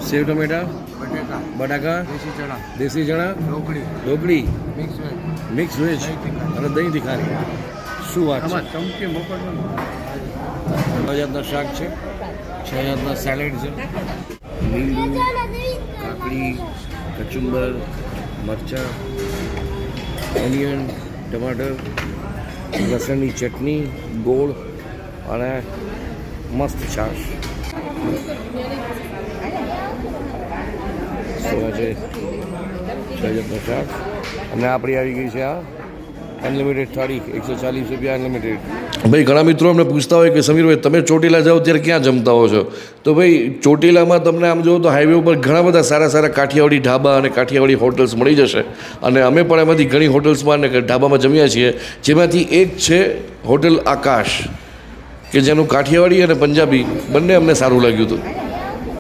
સેવ ટમેટા, बटेका બટાકા, देसी चना દેશી ચણા, ढोकड़ी ઢોકળી, मिक्स वेज મિક્સ વેજ અને દહીં તીખારી. શું વાત છે! चमके मोकल 6 જાતના શાક છે, 6 જાતના સેલેડ છે, લીંબુ, કાકડી, કચુંબર, મરચાં, ઓનિયન, ટમાટર, લસણની ચટણી, ગોળ અને મસ્ત છાશ. સેવા છે 6 જાતના શાક અને આપણી આવી ગઈ છે આ અનલિમિટેડ થાળી 140 રૂપિયા અનલિમિટેડ. ભાઈ ઘણા મિત્રો અમને પૂછતા હોય કે સમીરભાઈ તમે ચોટીલા જાઓ ત્યારે ક્યાં જમતા હો છો? તો ભાઈ ચોટીલામાં તમને આમ જુઓ તો હાઈવે ઉપર ઘણા બધા સારા સારા કાઠિયાવાડી ઢાબા અને કાઠિયાવાડી હોટલ્સ મળી જશે અને અમે પણ એમાંથી ઘણી હોટલ્સમાં અને ઢાબામાં જમ્યા છીએ, જેમાંથી એક છે હોટલ આકાશ કે જેનું કાઠિયાવાડી અને પંજાબી બંને અમને સારું લાગ્યું હતું.